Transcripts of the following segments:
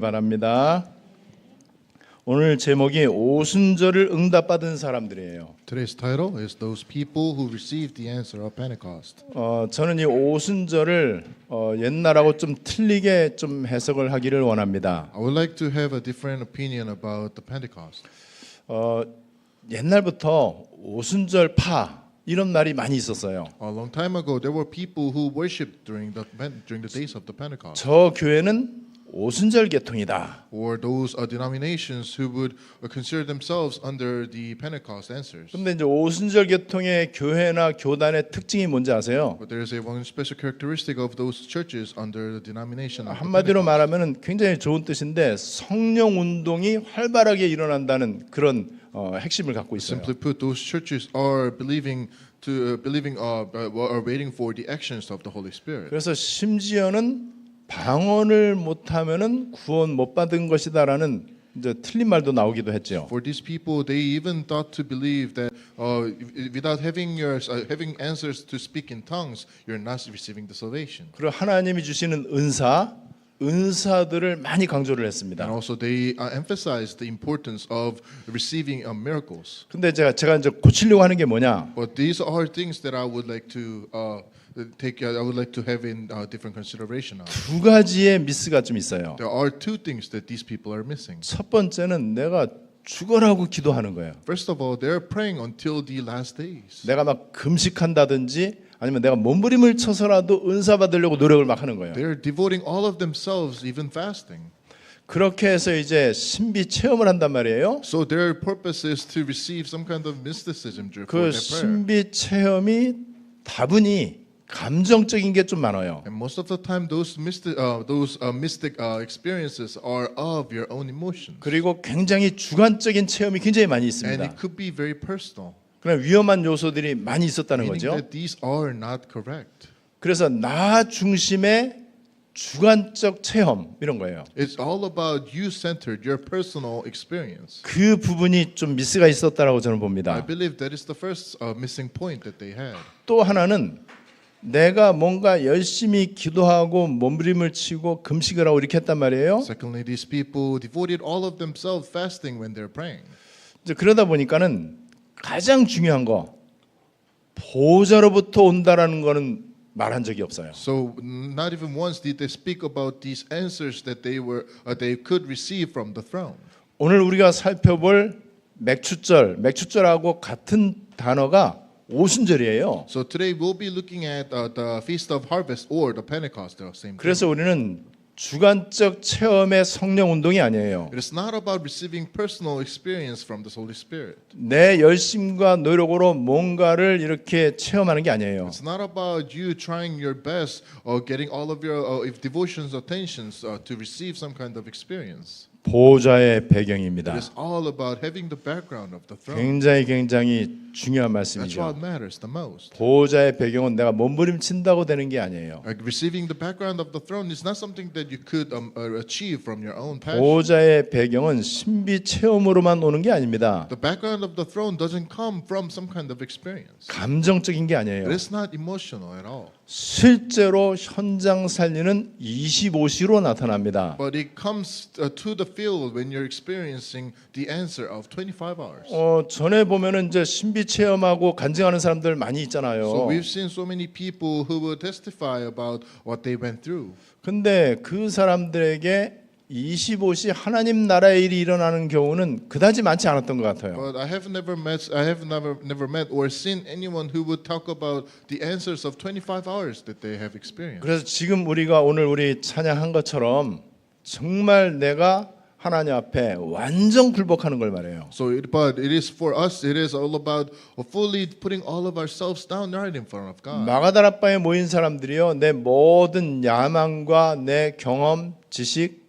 바랍니다. 오늘 제목이 오순절을 응답받은 사람들이에요. Today's title is Those People Who Received the Answer of Pentecost. 저는 이 오순절을 옛날하고 좀 틀리게 좀 해석을 하기를 원합니다. I would like to have a different opinion about the Pentecost. 옛날부터 오순절파 이런 말이 많이 있었어요. A long time ago, there were people who worshipped during the days of the Pentecost. 저 교회는 오순절 계통이다. Or those denominations who would consider themselves under the Pentecost answers. 근데 이제 오순절 계통의 교회나 교단의 특징이 뭔지 아세요? But there is a one special characteristic of those churches under the denomination of the 한마디로 Pentecost. 말하면 굉장히 좋은 뜻인데 성령 운동이 활발하게 일어난다는 그런 핵심을 갖고 있어요. Simply put, those churches are believing are waiting for the actions of the Holy Spirit. 그래서 심지어는 방언을 못하면은 구원 못 받은 것이다라는 이제 틀린 말도 나오기도 했죠. For these people, they even thought to believe that without having answers to speak in tongues, you're not receiving the salvation. 그리고 하나님이 주시는 은사들을 많이 강조를 했습니다. And also, they emphasized the importance of receiving miracles. 근데 제가 이제 고치려고 하는 게 뭐냐? But these are things that I would like to have in different consideration. 두 가지의 미스가 좀 있어요. There are two things that these people are missing. 첫 번째는 내가 죽어라고 기도하는 거예요. First of all, they're praying until the last days. 내가 막 금식한다든지 아니면 내가 몸부림을 쳐서라도 은사 받으려고 노력을 막 하는 거예요. They're devoting all of themselves, even fasting. 그렇게 해서 이제 신비 체험을 한단 말이에요. So their purpose is to receive some kind of mysticism for 그 their prayer. 신비 체험이 다분히 감정적인 게 좀 많아요. And most of the time, those mystic experiences are of your own emotions. 그리고 굉장히 주관적인 체험이 굉장히 많이 And 있습니다. it could be very personal. 그런 위험한 요소들이 많이 있었다는 Meaning 거죠. that these are not correct. 그래서 나 중심의 주관적 체험 이런 거예요. It's all about you-centered, your personal experience. 그 부분이 좀 미스가 있었다라고 저는 I 봅니다. believe that is the first missing point that they had. 또 하나는 내가 뭔가 열심히 기도하고 몸부림을 치고 금식을 하고 이렇게 했단 말이에요. Secondly, these people devoted all of themselves fasting when they're praying. 이제 그러다 보니까는 가장 중요한 거 보호자로부터 온다라는 거는 말한 적이 없어요. So not even once did they speak about these answers that they could receive from the throne. 오늘 우리가 살펴볼 맥추절하고 같은 단어가 오순절이에요. So today we'll be looking at the Feast of Harvest or the Pentecost, the same thing. 그래서 우리는 주관적 체험의 성령 운동이 아니에요. It is not about receiving personal experience from the Holy Spirit. 내 열심과 노력으로 뭔가를 이렇게 체험하는 게 아니에요. It's not about you trying your best or getting all of your devotions, attentions to receive some kind of experience. 보호자의 배경입니다. It is all about having the background of the throne. 굉장히 중요한 That's 말씀이죠. what matters the most. 보호자의 배경은 내가 몸부림친다고 되는 게 아니에요. Like receiving the background of the throne is not something that you could achieve from your own passion. 보호자의 배경은 신비 체험으로만 오는 게 아닙니다. The background of the throne doesn't come from some kind of experience. 감정적인 게 아니에요. It is not emotional at all. 실제로 현장 살리는 25시로 나타납니다. But it comes to the field when you're experiencing the answer of 25 hours. 전에 보면은 이제 신비 체험하고 간증하는 사람들 많이 있잖아요. So we've seen so many people who will testify about what they went through. 근데 그 사람들에게 25시 하나님 나라의 일이 일어나는 경우는 그다지 많지 않았던 것 같아요. But I have never met or seen anyone who would talk about the answers of 25 hours that they have experienced. 그래서 지금 우리가 오늘 우리 찬양한 것처럼 정말 내가 하나님 앞에 완전 굴복하는 걸 말해요. But it is for us. It is all about fully putting all of ourselves down right in front of God. 마가다라바에 모인 사람들이요, 내 모든 야망과 내 경험, 지식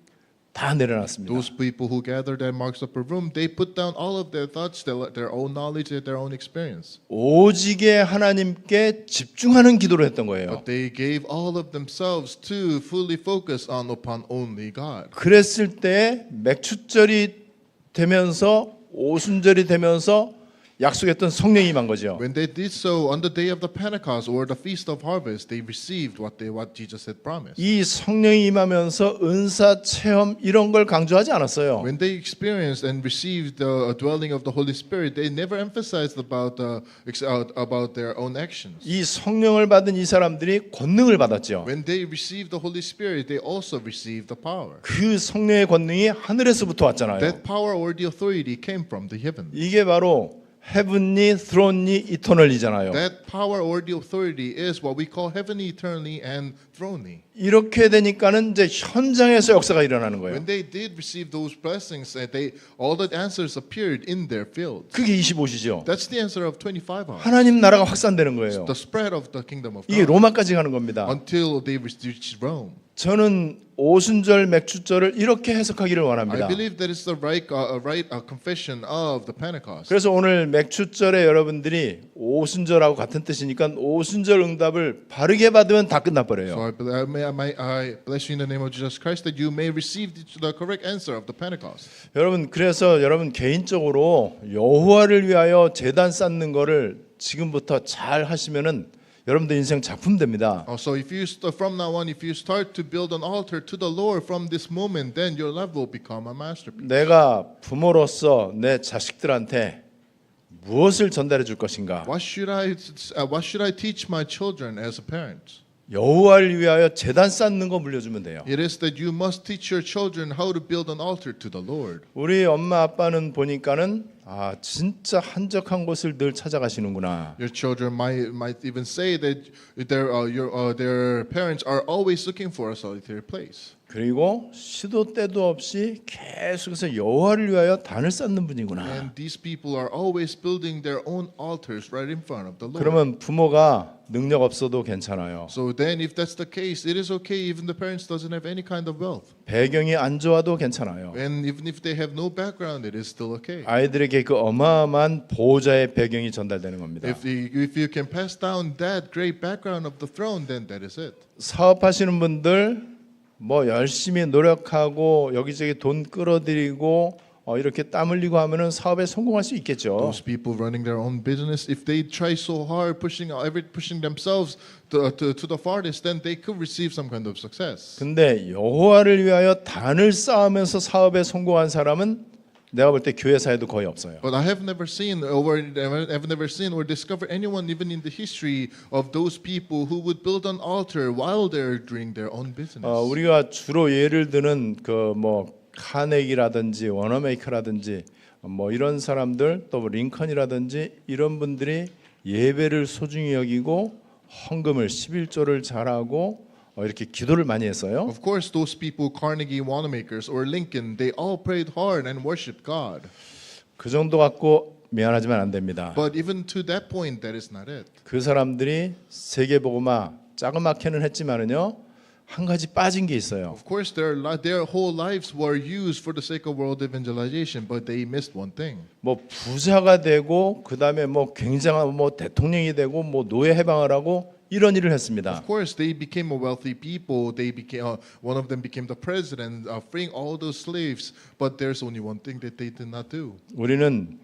다 내려놨습니다. Those people who gathered at Mark's upper room, they put down all of their thoughts, their own knowledge, their own experience. 오직에 하나님께 집중하는 기도를 했던 거예요. But they gave all of themselves to fully focus upon only God. 그랬을 때 맥추절이 되면서 오순절이 되면서 약속했던 성령이 임한 거죠. When they did so on the day of the Pentecost or the Feast of Harvest, they received what Jesus had promised. 이 성령이 임하면서 은사 체험 이런 걸 강조하지 않았어요. When they experienced and received the dwelling of the Holy Spirit, they never emphasized about their own actions. 이 성령을 받은 이 사람들이 권능을 받았죠. When they received the Holy Spirit, they also received the power. 그 성령의 권능이 하늘에서부터 왔잖아요. That power or the authority came from the heaven. 이게 바로 헤븐리, throne리, 이터널리잖아요. That power or the authority is what we call heavenly, eternally, and thronely. 이렇게 되니까는 이제 현장에서 역사가 일어나는 거예요. When they did receive those blessings, all the answers appeared in their field. 그게 25시죠. That's the answer of 25 hours. 하나님 나라가 확산되는 거예요. The spread of the kingdom of 이게 God 로마까지 가는 겁니다. until they reached Rome. 저는 오순절 맥주절을 이렇게 해석하기를 I 원합니다. believe that is the right confession of the Pentecost. 그래서 오늘 맥주절에 여러분들이 오순절하고 같은 뜻이니까 오순절 응답을 바르게 받으면 다 So 끝나버려요. I bless you in the name of Jesus Christ that you may receive the correct answer of the Pentecost. 여러분 그래서 여러분 개인적으로 여호와를 위하여 제단 쌓는 거를 지금부터 잘 하시면은 여러분들 인생 작품 됩니다. So if you from now on, if you start to build an altar to the Lord from this moment, then your life will become a masterpiece. 내가 부모로서 내 자식들한테 무엇을 전달해 줄 것인가? What should I teach my children as a parent? 여호와를 위하여 제단 쌓는 거 물려주면 돼요. It is that you must teach your children how to build an altar to the Lord. 우리 엄마 아빠는 보니까는 진짜 한적한 곳을 늘 찾아가시는구나. Your children might even say that their parents are always looking for a solitary place. 그리고 시도 때도 없이 계속해서 여호와를 위하여 단을 쌓는 분이구나. And these people are always building their own altars right in front of the Lord. 그러면 부모가 능력 없어도 괜찮아요. So then if that's the case, it is okay even the parents doesn't have any kind of wealth. 배경이 안 좋아도 괜찮아요. And even if they have no background, it is still okay. 아이들에게 그 어마어마한 보호자의 배경이 전달되는 겁니다. If you can pass down that great background of the throne, then that is it. 사업하시는 분들 뭐 열심히 노력하고 여기저기 돈 끌어들이고 이렇게 땀 흘리고 하면은 사업에 성공할 수 있겠죠. Those people running their own business, if they try so hard pushing themselves to the farthest, then they could receive some kind of success. 근데 여호와를 위하여 단을 쌓으면서 사업에 성공한 사람은 내가 볼 때 교회사에도 거의 없어요. But I have never seen or discovered anyone even in the history of those people who would build an altar while they're doing their own business. 우리가 주로 예를 드는 그 뭐 카네기라든지 워너메이커라든지 뭐 이런 사람들 또 링컨이라든지 이런 분들이 예배를 소중히 여기고 헌금을 11조를 잘하고 이렇게 기도를 많이 했어요. Of course, those people, Carnegie, Wanamaker's, or Lincoln, they all prayed hard and worshipped God. 그 정도 갖고 미안하지만 안 됩니다. But even to that point, that is not it. 그 사람들이 세계복음화 자그맣게는 했지만은요 한 가지 빠진 게 있어요. Of course, their whole lives were used for the sake of world evangelization, but they missed one thing. 뭐 부자가 되고 그 다음에 뭐 굉장한 뭐 대통령이 되고 뭐 노예 해방을 하고 이런 일을 했습니다. Of course, they became a wealthy people. They became one of them became the president, freeing all those slaves. But there's only one thing that they did not do. 우리는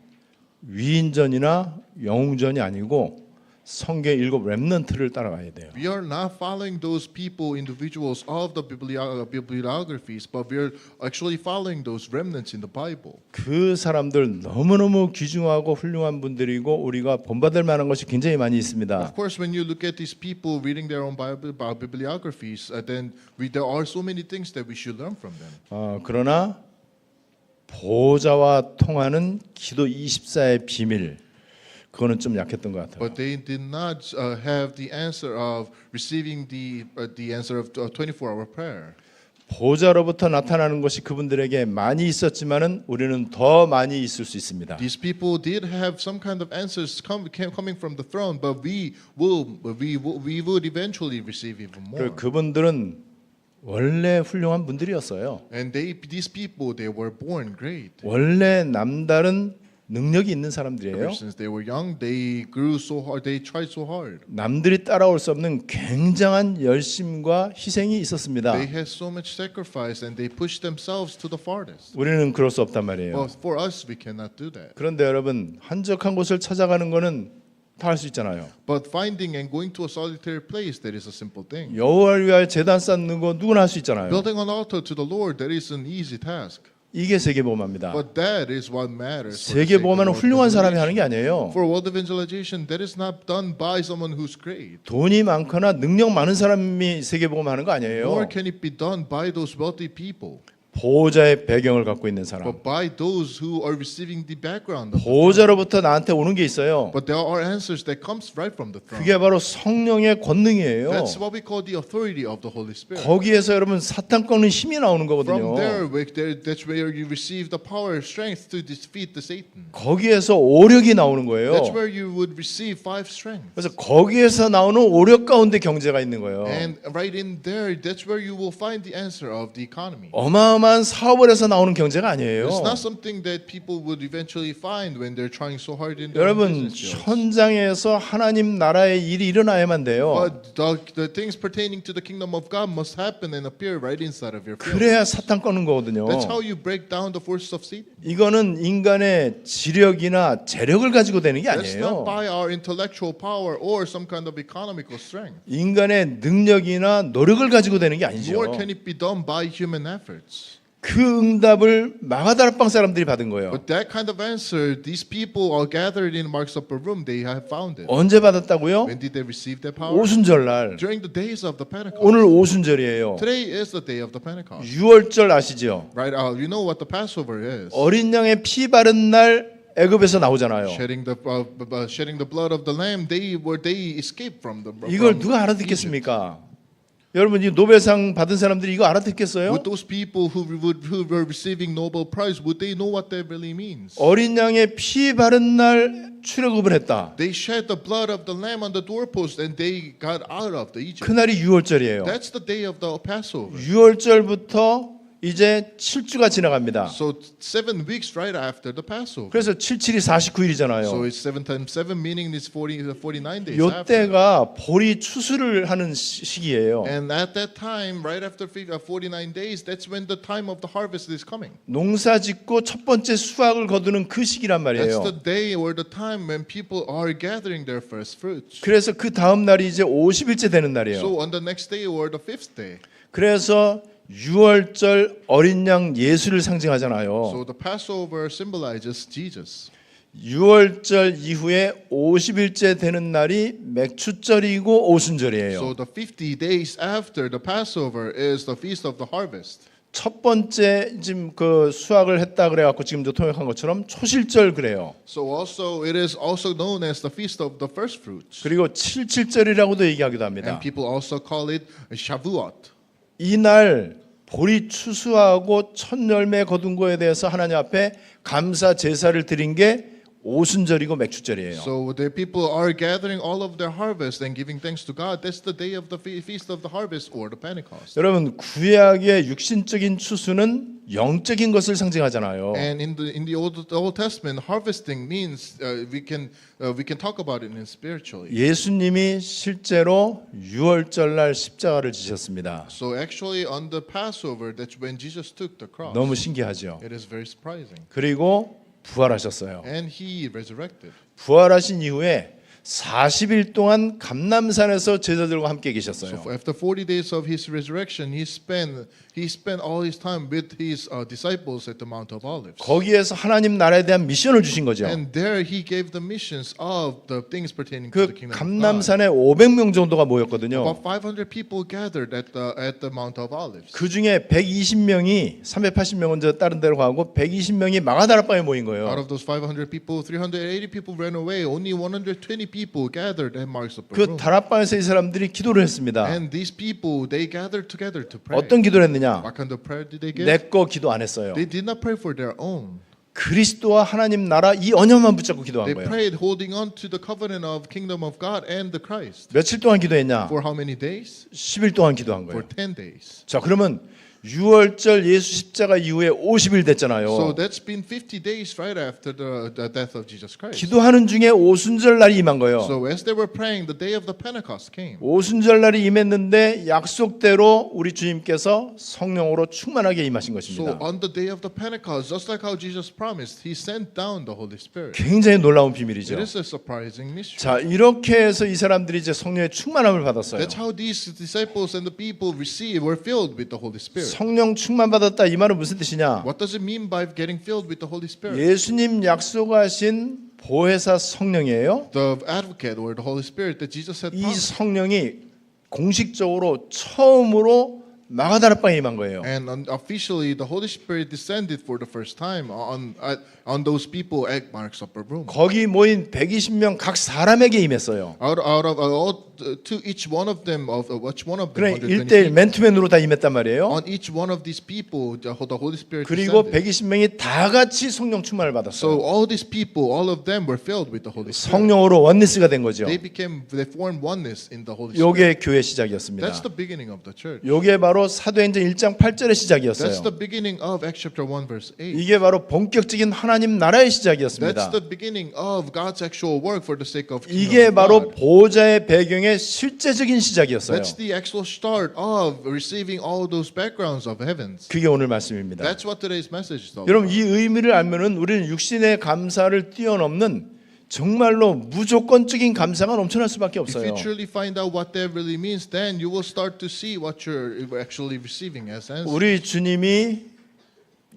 위인전이나 영웅전이 아니고 성경 7 렘넌트를 따라가야 돼요. We are not following those people, individuals of the bibliographies, but we are actually following those remnants in the Bible. 그 사람들 너무너무 귀중하고 훌륭한 분들이고 우리가 본받을 만한 것이 굉장히 많이 있습니다. Of course, when you look at these people reading their own bibliographies, then there are so many things that we should learn from them. 그러나 보호자와 통하는 기도 24의 비밀 그거는 좀 약했던 것 같아요. But they did not have the answer of receiving the answer of 24-hour prayer. 보호자로부터 나타나는 것이 그분들에게 많이 있었지만은 우리는 더 많이 있을 수 있습니다. These people did have some kind of answers coming from the throne, but we would eventually receive even more. 그분들은 원래 훌륭한 분들이었어요. And these people, they were born great. 원래 남다른 능력이 있는 Ever 사람들이에요. since they were young, they grew so hard. They tried so hard. 남들이 따라올 수 없는 굉장한 열심과 희생이 있었습니다. They had so much sacrifice, and they pushed themselves to the farthest. 우리는 그럴 수 없단 말이에요. But for us, we cannot do that. 그런데 여러분, 한적한 곳을 찾아가는 거는 다 할 수 있잖아요. But finding and going to a solitary place, that is a simple thing. 여호와를 위하여 제단 쌓는 거 누구나 할 수 있잖아요. Building an altar to the Lord, that is an easy task. 이게 세계복음화입니다. But that is what matters. for the sake of 세계복음화는 world 훌륭한 사람이 하는 게 evangelization. 아니에요. For world evangelization, that is not done by someone who's great. 돈이 많거나 능력 많은 사람이 세계복음화하는 거 아니에요. Nor can it be done by those wealthy people, 보호자의 배경을 갖고 있는 사람. but by those who are receiving the background of the throne. 보호자로부터 나한테 오는 게 있어요. But there are answers that comes right from the throne. 그게 바로 성령의 권능이에요. That's what we call the authority of the Holy Spirit. 거기에서 여러분 사탄 꺾는 힘이 나오는 From 거거든요. that's where you receive the power, strength to defeat the Satan. 거기에서 오력이 나오는 거예요. That's where you would receive five strength. 그래서 거기에서 나오는 오력 가운데 경제가 있는 거예요. And right in there, that's where you will find the answer of the economy. 어마어마한 사업을 해서 나오는 경제가 아니에요. It's not something that people would eventually find when they're trying so hard in their 여러분 business deals. 현장에서 하나님 나라의 일이 일어나야만 돼요. But the things pertaining to the kingdom of God must happen and appear right inside of your field. 그래야 사탄 꺾는 거거든요. That's how you break down the forces of Satan. 이거는 인간의 지력이나 재력을 가지고 되는 게 That's not 아니에요. by our intellectual power or some kind of economical strength. 인간의 능력이나 노력을 가지고 되는 게 아니죠. Nor can it be done by human efforts. 그 응답을 마가다락방 사람들이 받은 거예요. But that kind of answer, these people are gathered in Mark's upper room. They have found it. 언제 받았다고요? When did they receive that power? 오순절날. During the days of the Pentecost. 오늘 오순절이에요. Today is the day of the Pentecost. 6월절 아시죠? Right? You know what the Passover is. 어린 양의 피 바른 날 애굽에서 나오잖아요. Shedding the blood of the lamb, they escaped from the. 이걸 누가 알아듣겠습니까? 여러분 이 노벨상 받은 사람들이 이거 알아듣겠어요? Would those people who were receiving Nobel Prize, would they know what that really means? 어린 양의 피 바른 날 출애굽을 했다. They shed the blood of the lamb on the doorpost and they got out of the Egypt. 그날이 6월절이에요. That's the day of the Passover. 6월절부터 이제 7주가 지나갑니다. So 7 weeks right after the Passover. 그래서 77이 49일이잖아요. So it's 7 times 7, meaning it's 49 days after. 요때가 보리 추수를 하는 시기예요. And at that time, right after 49 days, that's when the time of the harvest is coming. 농사 짓고 첫 번째 수확을 거두는 그 시기란 That's 말이에요. the day or the time when people are gathering their first fruits. 그래서 그 다음 날이 이제 50일째 되는 날이에요. So on the next day or the 5th day. 그래서 6월절 어린 양 예수를 상징하잖아요. So the Passover symbolizes Jesus. 6월절 이후에 50일째 되는 날이 맥추절이고 오순절이에요. So the 50 days after the Passover is the feast of the harvest. 첫 번째 지금 그 수확을 했다 그래 갖고 지금도 통역한 것처럼 초실절 그래요. So also it is also known as the feast of the first fruits. 그리고 칠칠절이라고도 얘기하기도 합니다. And people also call it Shavuot. 이날 보리 추수하고 첫 열매 거둔 거에 대해서 하나님 앞에 감사 제사를 드린 게 오순절이고 맥추절이에요. So the people are gathering all of their harvest and giving thanks to God. That's the day of the feast of the harvest or the Pentecost. 여러분 구약의 육신적인 추수는 영적인 것을 상징하잖아요. And in the Old Testament, harvesting means we can talk about it in spiritually. 예수님이 실제로 6월절 날 십자가를 지셨습니다. So actually, on the Passover, that's when Jesus took the cross. 너무 신기하죠. It is very surprising. 그리고 부활하셨어요. And he resurrected. 부활하신 이후에 40일 동안 감람산에서 제자들과 함께 계셨어요. So after 40 days of his resurrection, he spent all his time with his disciples at the Mount of Olives. 거기에서 하나님 나라에 대한 미션을 주신 거죠. And there he gave the missions of the things pertaining to 그 the kingdom of God. 감람산에 500명 정도가 모였거든요. About 500 people gathered at the Mount of Olives. 그 중에 120명이 380명은 저 다른 데로 가고 120명이 마가다락방에 모인 Out 거예요. of those 500 people, 380 people ran away. Only 120 people gathered at Mark's upper 그 room. 다락방에서 이 사람들이 기도를 했습니다. And these people, they gathered together to pray. 어떤 기도를 했느냐? What kind of prayer did they give? 내 거 기도 안 했어요. They did not pray for their own. 그리스도와 하나님 나라 이 언약만 붙잡고 기도한 They 거예요. prayed holding on to the covenant of kingdom of God and the Christ. 며칠 동안 기도했냐? For how many days? 10일 동안 기도한 For 거예요. 10 days. 자, 그러면 유월절 예수 십자가 이후에 50일 됐잖아요. So that's been 50 days right after the death of Jesus Christ. 기도하는 중에 오순절 날이 임한 거예요. So as they were praying, the day of the Pentecost came. 오순절 날이 임했는데 약속대로 우리 주님께서 성령으로 충만하게 임하신 So 것입니다. on the day of the Pentecost, just like how Jesus promised, He sent down the Holy Spirit. 굉장히 놀라운 It 비밀이죠. is a surprising mystery. 자, 이렇게 해서 이 사람들이 이제 성령의 충만함을 받았어요. That's how these disciples and the people were filled with the Holy Spirit. 성령 충만 받았다 이 말은 무슨 뜻이냐? What does it mean by getting filled with the Holy Spirit? 예수님 약속하신 보혜사 성령이에요. The advocate or the Holy Spirit that Jesus had 이 promised. 성령이 공식적으로 처음으로 마가다락방에 임한 거예요. And officially, the Holy Spirit descended for the first time on those people at Mark's upper room. 거기 모인 120명 각 사람에게 임했어요. Out of all to each one of them 그래 120 1대1 맨투맨으로 다 임했단 말이에요. on each one of these people the Holy Spirit 그리고 descended. 120명이 다 같이 성령 충만을 So 받았어요. all these people, all of them were filled with the Holy Spirit. 성령으로 원리스가 된 거죠. They formed oneness in the Holy Spirit. 요게 교회 시작이었습니다. That's the beginning of the church. 요게 바로 사도행전 1장 8절의 That's 시작이었어요. the beginning of Acts chapter 1 verse 8. 이게 바로 본격적인 하나님 나라의 That's 시작이었습니다. the beginning of God's actual work for the sake of kingdom 이게 of 바로 God. 보호자의 배경의 실제적인 시작이었어요. That's the actual start of receiving all those backgrounds of heavens. 그게 오늘 말씀입니다. That's what today's message is all 여러분 about. 이 의미를 알면은 우리는 육신의 감사를 뛰어넘는 정말로 무조건적인 감사가 넘쳐날 수밖에 If 없어요. you truly find out what that really means, then you will start to see what you're actually receiving as answer. 우리 주님이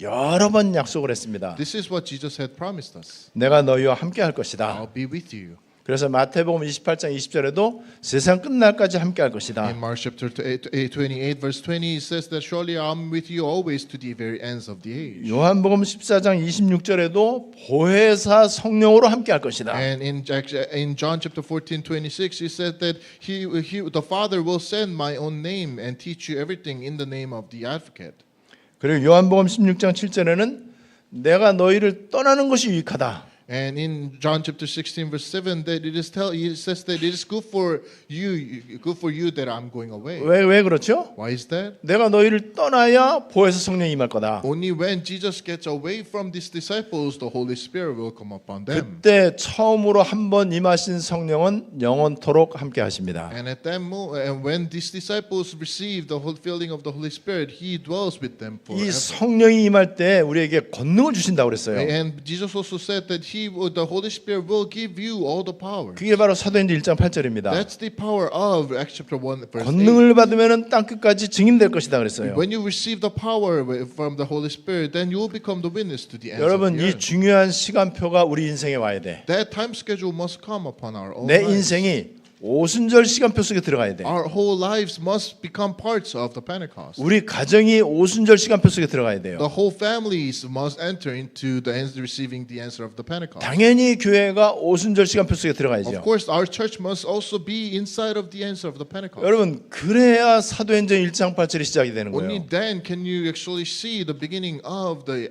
여러 번 약속을 했습니다. This is what Jesus had promised us. 내가 너희와 함께 할 것이다. I'll be with you. 그래서 마태복음 28장 20절에도 세상 끝날까지 함께 할 것이다. In Mark chapter 28 verse 20 it says that surely I'm with you always to the very ends of the age. 요한복음 14장 26절에도 보혜사 성령으로 함께 할 것이다. And in John chapter 14:26 he said that the Father will send my own name and teach you everything in the name of the advocate. 그리고 요한복음 16장 7절에는 내가 너희를 떠나는 것이 유익하다. And in John chapter 16 verse 7 that it says that it is good for you that I'm going away. 왜 그렇죠? Why is that? 내가 너희를 떠나야 보혜사 성령이 임할 거다. Only when Jesus gets away from these disciples the Holy Spirit will come upon them. 그때 처음으로 한 번 임하신 성령은 영원토록 함께 하십니다. And at that moment, when these disciples receive the whole filling of the Holy Spirit, He dwells with them 이 forever. 성령이 임할 때 우리에게 권능을 주신다고 그랬어요. And Jesus also said that the Holy Spirit will give you all the power. 그게 바로 사도행전 1장 8절입니다. That's the power of Acts chapter 1 verse 8. 권능을 받으면 땅 끝까지 증인될 것이다 그랬어요. When you receive the power from the Holy Spirit, then you will become the witness to the ends of 여러분 the 이 earth. 중요한 시간표가 우리 인생에 와야 돼. That time schedule must come upon our own 내 lives. 인생이 오순절 시간표 속에 들어가야 돼. Our whole lives must become parts of the Pentecost. 우리 가정이 오순절 시간표 속에 들어가야 돼요. The whole families must enter into the receiving the answer of the Pentecost. 당연히 교회가 오순절 시간표 속에 Of 들어가야죠. course, our church must also be inside of the answer of the Pentecost. 여러분 그래야 사도행전 1장 8절이 시작이 되는 Only 거예요. then can you actually see the beginning of the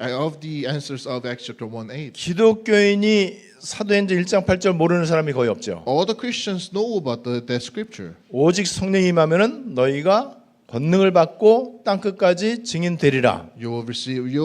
answers of Acts chapter 1:8. 기독교인이 사도행전 1장 8절 모르는 사람이 거의 없죠. All the Christians know about that scripture. 오직 성령이 임하면은 너희가 권능을 받고 땅 끝까지 증인 되리라. You will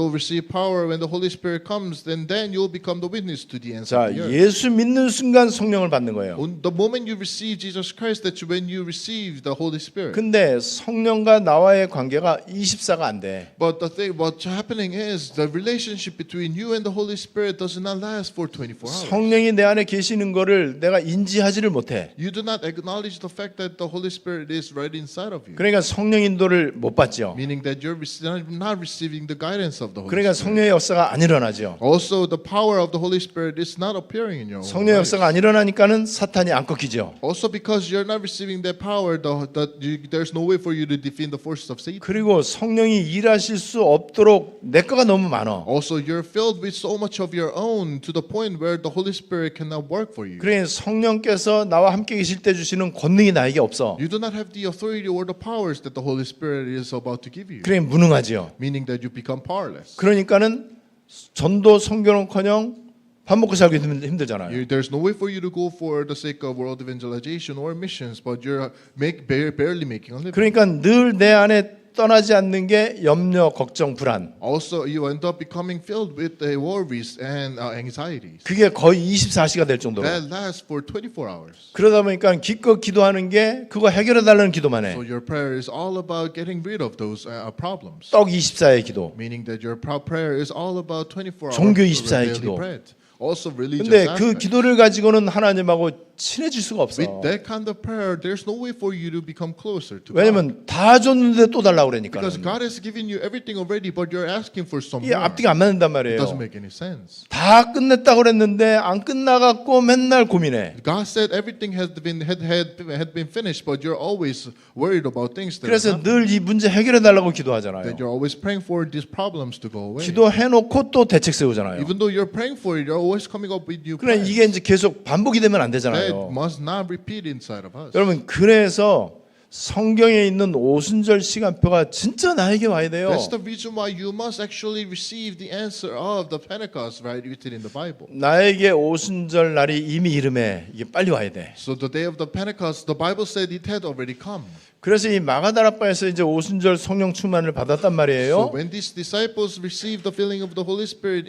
receive power when the Holy Spirit comes. Then you will become the witness to the ends 자, of the earth. 예수 믿는 순간 성령을 받는 거예요. The moment you receive Jesus Christ, that's when you receive the Holy Spirit. 근데 성령과 나와의 관계가 24가 안 돼. But what's happening is the relationship between you and the Holy Spirit does not last for 24 hours. 성령이 내 안에 계시는 거를 내가 인지하지를 못해. You do not acknowledge the fact that the Holy Spirit is right inside of you. 그러니까 성령 인도를 못 받죠. Meaning that you're not receiving the guidance of the Holy 그러니까 Spirit. 성령의 역사가 안 일어나죠. Also, the power of the Holy Spirit is not appearing in your own 성령의 lives. 역사가 안 일어나니까는 사탄이 안 꺾이죠. Also, because you're not receiving that power, there's no way for you to defeat the forces of Satan. 그리고 성령이 일하실 수 없도록 내 거가 너무 많아. Also, you're filled with so much of your own to the point where the Holy Spirit cannot work for you. 그러니까 성령께서 나와 함께 계실 때 주시는 권능이 나에게 없어. You do not have the authority or the powers that the Holy Spirit is about to give you. 그러니까 무능하지요. Meaning that you become powerless. 그러니까는 전도 선교는커녕 밥 먹고 살기 힘들잖아요. There's no way for you to go for the sake of world evangelization or missions, but you're barely making a living. 그러니까 늘 내 안에 떠나지 않는 게 염려, 걱정, 불안. Also, you end up becoming filled with worries and anxieties. 그게 거의 24시가 될 정도로. That lasts for 24 hours. 그러다 보니까 기껏 기도하는 게 그거 해결해 달라는 기도만 해. So your prayer is all about getting rid of those problems. 떡 24의 기도. Meaning that your prayer is all about 24 hours 종교 daily 24의 기도. bread. Also religious 근데 그 aspect. 기도를 가지고는 하나님하고 친해질 수가 없어. With that kind of prayer, there's no way for you to become closer to God. 왜냐면 다 줬는데 또 달라고 그러니까. Because God has given you everything already, but you're asking for some 이게 more. 앞뒤가 안 맞는단 It 말이에요. doesn't make any sense. 다 끝냈다고 그랬는데 안 끝나갖고 맨날 고민해. God said everything had been finished, but you're always worried about things that 그래서 happen. 늘 이 문제 해결해 달라고 기도하잖아요. That you're always praying for these problems to go away. 기도해놓고 또 대책 세우잖아요. Even though you're praying for it, you're always coming up with new 그래 plans. 이게 이제 계속 반복이 되면 안 That 되잖아요. must not repeat inside of us. 여러분 그래서 성경에 있는 오순절 시간표가 진짜 나에게 와야 돼요. That's the reason why you must actually receive the answer of the Pentecost, right, written in the Bible. 나에게 오순절 날이 이미 이름에 이게 빨리 와야 돼. So the day of the Pentecost, the Bible said it had already come. 그래서 이 마가다락방에서 이제 오순절 성령 충만을 받았단 So 말이에요. when these disciples received the filling of the Holy Spirit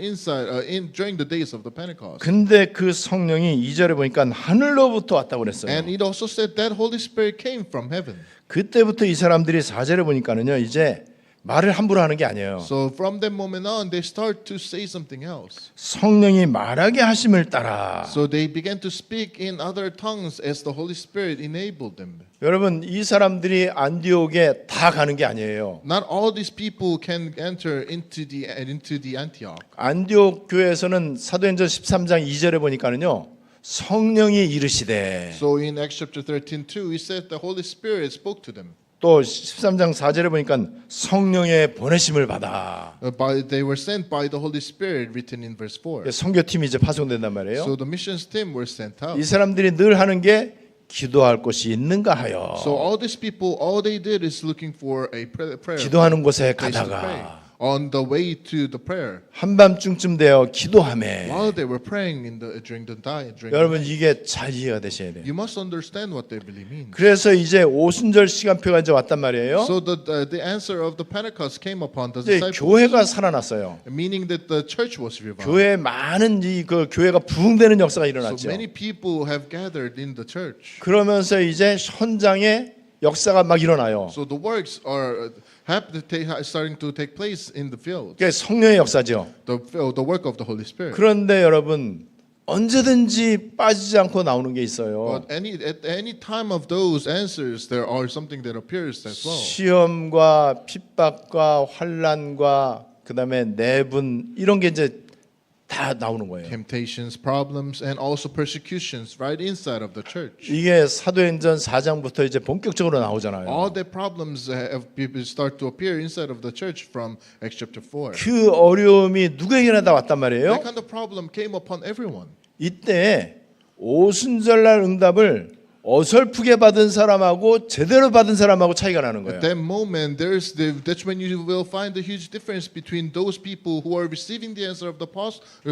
during the days of the Pentecost, 근데 그 성령이 2절에 보니까 하늘로부터 왔다고 그랬어요. and it also said that Holy Spirit came from heaven. 그때부터 이 사람들이 4절에 보니까는요. 이제 말을 함부로 하는 게 아니에요. So from that moment on, they start to say something else. 성령이 말하게 하심을 따라. So they began to speak in other tongues as the Holy Spirit enabled them. 여러분 이 사람들이 안디옥에 다 가는 게 아니에요. Not all these people can enter into the Antioch. 안디옥 교회에서는 사도행전 13장 2절에 보니까는요. 성령이 이르시되 So in Acts chapter 13:2, it said the Holy Spirit spoke to them. 또 13장 4절에 보니까 성령의 보내심을 받아. They were sent by the Holy Spirit, written in verse 4. 선교팀이 이제 파송된단 말이에요. So the missions team were sent out. 이 사람들이 늘 하는 게 기도할 곳이 있는가 하여. So all these people, all they did is looking for a prayer 기도하는 곳에 place to pray. 가다가 On the way to the prayer, 한밤중쯤 되어 기도하매. while they were praying during the night. 여러분 이게 잘 이해가 되셔야 돼요. You must understand what they really mean. 그래서 이제 오순절 시간표가 이제 왔단 말이에요. So the answer of the Pentecost came upon the 이제 disciples, 교회가 살아났어요. meaning that the church was revived. 교회에 많은 그 교회가 부흥되는 역사가 So 일어났죠. many people have gathered in the church. 그러면서 이제 현장에 역사가 막 일어나요. So the works are starting to take place in the field. 그게 성령의 역사죠. The work of the Holy Spirit. 그런데 여러분 언제든지 빠지지 않고 나오는 게 있어요. But at any time of those answers, there are something that appears as well. 시험과 핍박과 환난과 그다음에 내분 이런 게 이제 다 나오는 거예요. Temptations, problems, and also persecutions right inside of the church. 이게 사도행전 4장부터 이제 본격적으로 나오잖아요. All the problems start to appear inside of the church from Acts chapter 4. 그 어려움이 누구에게나 다 왔단 말이에요. That kind of problem came upon everyone. 이때 오순절날 응답을 어설프게 받은 사람하고 제대로 받은 사람하고 차이가 나는 거예요. At that moment, that's when you will find the huge difference between those people who are receiving the answer of the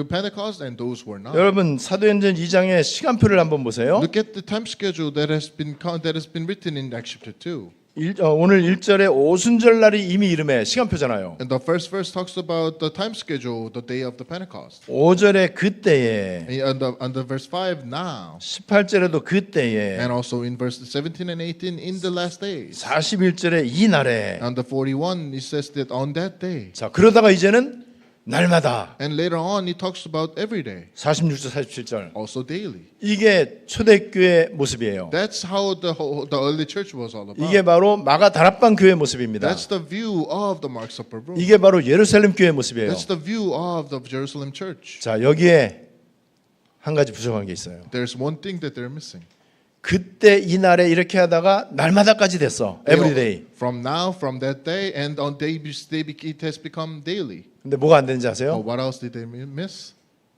Pentecost and those who are not. 여러분 사도행전 2장의 시간표를 한번 보세요. Look at the time schedule that has been written in Acts chapter 2. 오늘 1절에 오순절 날이 이미 이름에 시간표잖아요. And the first verse talks about the time schedule, the day of the Pentecost. 5절에 그때에, And the verse 5 now, 18절에도 그때에, and also in verses 17 and 18 in the last days. 41절에 이 날에. And the 41 it says that on that day. 자 그러다가 이제는 날마다. And later on it talks about every day. 46절, 47절. Also daily. 이게 초대교회 모습이에요. That's how the early church was all about. 이게 바로 마가 다락방 교회 모습입니다. That's the view of the Mark Supper room. 이게 바로 예루살렘 교회 모습이에요. That's the view of the Jerusalem church. 자 여기에 한 가지 부족한 게 있어요. There's one thing that they're missing. 그때 이 날에 이렇게 하다가 날마다까지 됐어. Everyday. From now, from that day, and on day it has become daily. 근데 뭐가 안 되는지 Oh, 아세요? what else did they miss?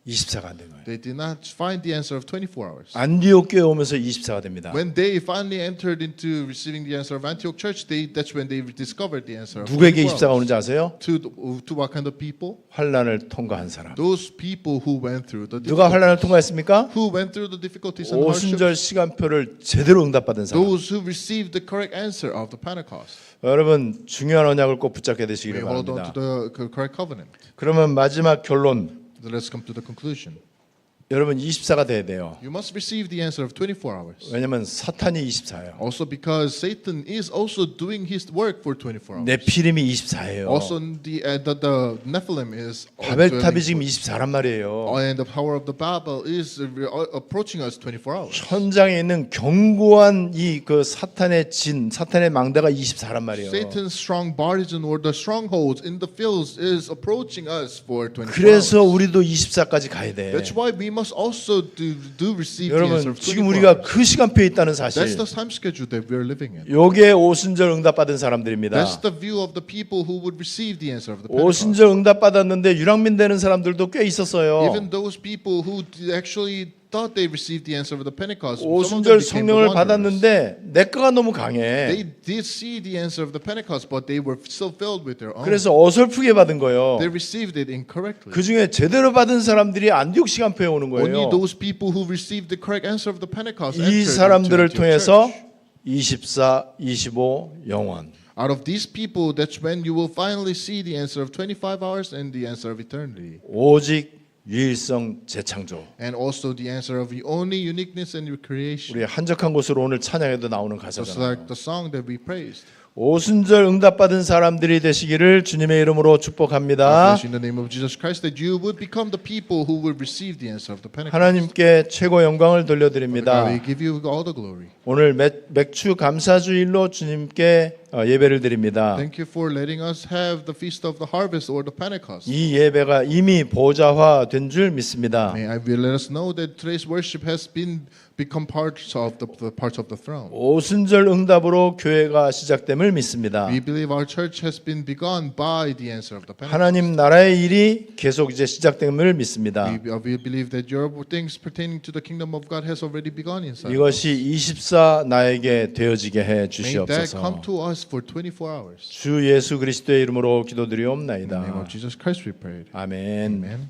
24가 안 된 거예요. They did not find the answer of 24 hours. 안디옥 교회 오면서 24가 됩니다. When they finally entered into receiving the answer of Antioch Church, that's when they discovered the answer of 누구에게 24 24가 hours. 오는지 아세요? To what kind of people? 환난을 통과한 사람. Those people who went through the 누가 환난을 difficulties. 통과했습니까? Who went through the difficulties and hardships? 오순절 시간표를 제대로 응답받은 사람. Those who received the correct answer of the Pentecost. 여러분 중요한 언약을 꼭 붙잡게 We 되시기를 hold on to 바랍니다. the correct covenant. 그러면 마지막 결론. So let's come to the conclusion. 여러분 24가 돼야 돼요. You must receive the answer of 24 hours. 왜냐면 사탄이 24예요. Also because Satan is also doing his work for 24 hours. 네피림이 24예요. Also the Nephilim is 바벨탑이 지금 24란 말이에요. and the power of the Babel is approaching us 24 hours. 현장에 있는 견고한 이 그 사탄의 진, 사탄의 망대가 24란 말이에요. Satan's strong barriers or the strongholds in the fields is approaching us for 24 그래서 hours. 우리도 24까지 가야 돼. That's why we must also do receive the answer 여러분 of 24 지금 우리가 hours. 그 시간표에 있다는 That's 사실. the time schedule that we are living in. 요게 오순절 응답받은 사람들입니다. That's the view of the people who would receive the answer of the Pentecost. 오순절 응답받았는데 유랑민 되는 사람들도 꽤 있었어요. Even those people who actually thought they received the answer of the Pentecost, some of 오순절 them became the 성령을 wanderers. 받았는데 내 거가 너무 강해. They did see the answer of the Pentecost, but they were still filled with their own. 그래서 어설프게 받은 거예요. They received it incorrectly. 그 중에 제대로 받은 사람들이 안디옥 시간표에 오는 Only 거예요. those people who received the correct answer of the Pentecost 이 entered into 사람들을 Antioch 통해서 church. 24, 25 영원. Out of these people, that's when you will finally see the answer of 25 hours and the answer of eternity. 오직 유일성 재창조. And also the answer of the only uniqueness and recreation. 우리 한적한 곳으로 오늘 찬양에도 나오는 Just 가사잖아요. like the song that we praised. 오순절 응답받은 사람들이 되시기를 주님의 이름으로 I 축복합니다. bless you in the name of Jesus Christ that you would become the people who will receive the answer of the Pentecost. 하나님께 최고 영광을 God, 돌려드립니다. we give you all the glory. 오늘 맥주 감사주일로 주님께 예배를 드립니다. Thank you for letting us have the feast of the harvest or the Pentecost. 이 예배가 이미 보좌화된 줄 믿습니다. May I will let us know that today's worship has become parts of the parts of the throne. 오순절 응답으로 교회가 시작됨을 믿습니다. We believe our church has been begun by the answer of the Pentecost. 하나님 나라의 일이 계속 이제 시작됨을 믿습니다. We believe that your things pertaining to the kingdom of God has already begun inside. 이것이 24 나에게 되어지게 해 May that 주시옵소서. come to us for 24 hours. 주 예수 그리스도의 이름으로 In the name 기도드리옵나이다. of Jesus Christ we pray. 아멘. Amen.